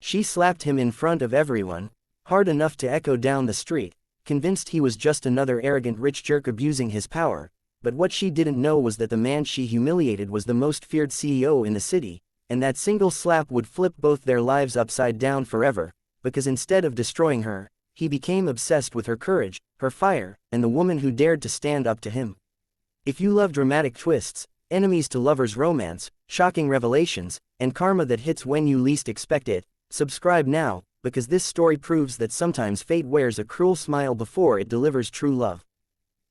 She slapped him in front of everyone, hard enough to echo down the street, convinced he was just another arrogant rich jerk abusing his power. But what she didn't know was that the man she humiliated was the most feared CEO in the city, and that single slap would flip both their lives upside down forever, because instead of destroying her, he became obsessed with her courage, her fire, and the woman who dared to stand up to him. If you love dramatic twists, enemies to lovers romance, shocking revelations, and karma that hits when you least expect it, subscribe now, because this story proves that sometimes fate wears a cruel smile before it delivers true love.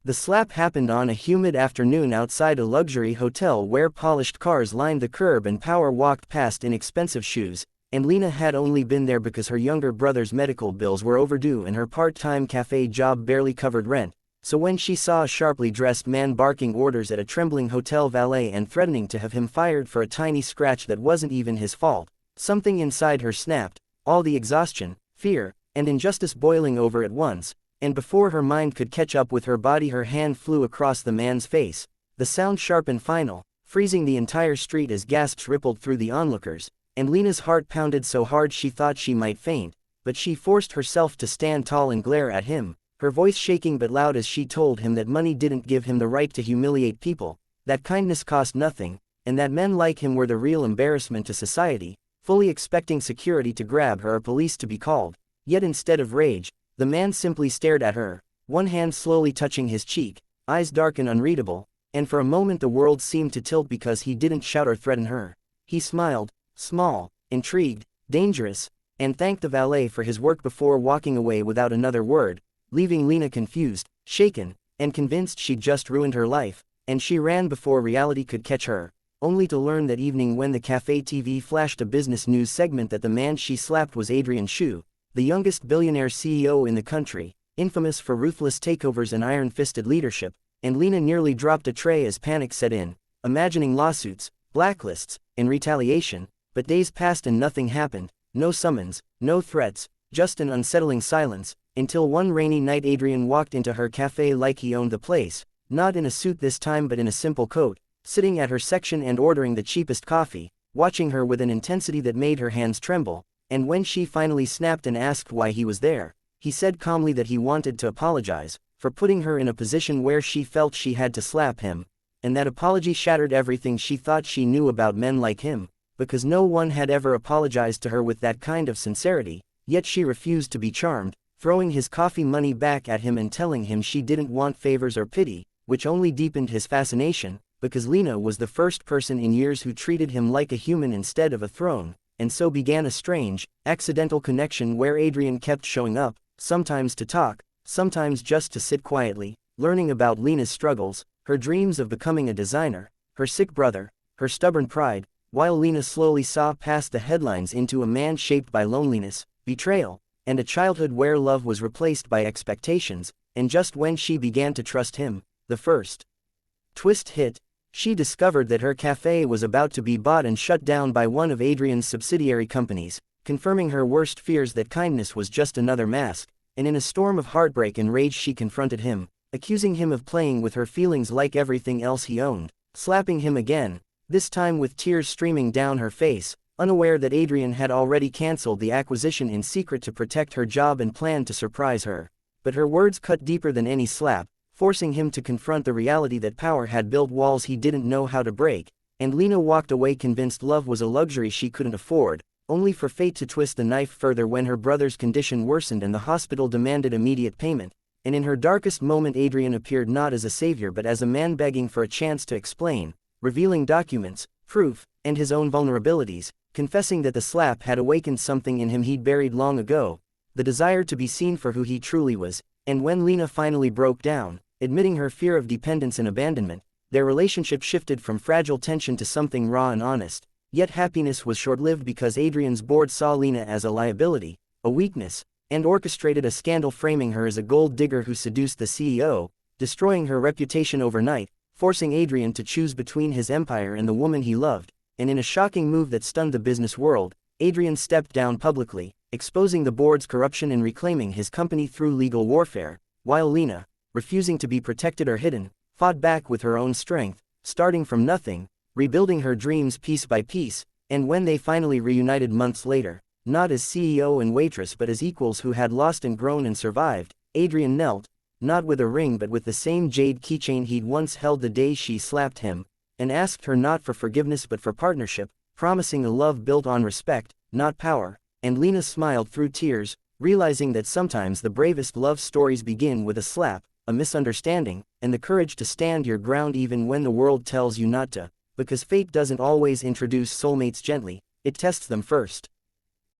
The slap happened on a humid afternoon outside a luxury hotel where polished cars lined the curb and Power walked past in expensive shoes, and Lena had only been there because her younger brother's medical bills were overdue and her part-time cafe job barely covered rent. So when she saw a sharply dressed man barking orders at a trembling hotel valet and threatening to have him fired for a tiny scratch that wasn't even his fault, something inside her snapped, all the exhaustion, fear, and injustice boiling over at once, and before her mind could catch up with her body her hand flew across the man's face, the sound sharp and final, freezing the entire street as gasps rippled through the onlookers, and Lena's heart pounded so hard she thought she might faint, but she forced herself to stand tall and glare at him, her voice shaking but loud as she told him that money didn't give him the right to humiliate people, that kindness cost nothing, and that men like him were the real embarrassment to society, fully expecting security to grab her or police to be called. Yet instead of rage, the man simply stared at her, one hand slowly touching his cheek, eyes dark and unreadable, and for a moment the world seemed to tilt because he didn't shout or threaten her. He smiled, small, intrigued, dangerous, and thanked the valet for his work before walking away without another word, leaving Lena confused, shaken, and convinced she'd just ruined her life, and she ran before reality could catch her, only to learn that evening when the cafe TV flashed a business news segment that the man she slapped was Adrian Shu, the youngest billionaire CEO in the country, infamous for ruthless takeovers and iron-fisted leadership, and Lena nearly dropped a tray as panic set in, imagining lawsuits, blacklists, and retaliation, but days passed and nothing happened, no summons, no threats, just an unsettling silence, until one rainy night Adrian walked into her cafe like he owned the place, not in a suit this time but in a simple coat, sitting at her section and ordering the cheapest coffee, watching her with an intensity that made her hands tremble. And when she finally snapped and asked why he was there, he said calmly that he wanted to apologize for putting her in a position where she felt she had to slap him, and that apology shattered everything she thought she knew about men like him, because no one had ever apologized to her with that kind of sincerity, yet she refused to be charmed, throwing his coffee money back at him and telling him she didn't want favors or pity, which only deepened his fascination, because Lena was the first person in years who treated him like a human instead of a throne. And so began a strange, accidental connection where Adrian kept showing up, sometimes to talk, sometimes just to sit quietly, learning about Lena's struggles, her dreams of becoming a designer, her sick brother, her stubborn pride, while Lena slowly saw past the headlines into a man shaped by loneliness, betrayal, and a childhood where love was replaced by expectations, and just when she began to trust him, the first twist hit. She discovered that her cafe was about to be bought and shut down by one of Adrian's subsidiary companies, confirming her worst fears that kindness was just another mask, and in a storm of heartbreak and rage she confronted him, accusing him of playing with her feelings like everything else he owned, slapping him again, this time with tears streaming down her face, unaware that Adrian had already cancelled the acquisition in secret to protect her job and planned to surprise her. But her words cut deeper than any slap, forcing him to confront the reality that power had built walls he didn't know how to break, and Lena walked away convinced love was a luxury she couldn't afford, only for fate to twist the knife further when her brother's condition worsened and the hospital demanded immediate payment, and in her darkest moment Adrian appeared not as a savior but as a man begging for a chance to explain, revealing documents, proof, and his own vulnerabilities, confessing that the slap had awakened something in him he'd buried long ago, the desire to be seen for who he truly was, and when Lena finally broke down, admitting her fear of dependence and abandonment, their relationship shifted from fragile tension to something raw and honest. Yet happiness was short-lived because Adrian's board saw Lena as a liability, a weakness, and orchestrated a scandal framing her as a gold digger who seduced the CEO, destroying her reputation overnight, forcing Adrian to choose between his empire and the woman he loved, and in a shocking move that stunned the business world, Adrian stepped down publicly, exposing the board's corruption and reclaiming his company through legal warfare, while Lena, refusing to be protected or hidden, fought back with her own strength, starting from nothing, rebuilding her dreams piece by piece, and when they finally reunited months later, not as CEO and waitress but as equals who had lost and grown and survived. Adrian knelt, not with a ring but with the same jade keychain he'd once held the day she slapped him, and asked her not for forgiveness but for partnership, promising a love built on respect, not power. And Lena smiled through tears, realizing that sometimes the bravest love stories begin with a slap, a misunderstanding, and the courage to stand your ground even when the world tells you not to, because fate doesn't always introduce soulmates gently, it tests them first.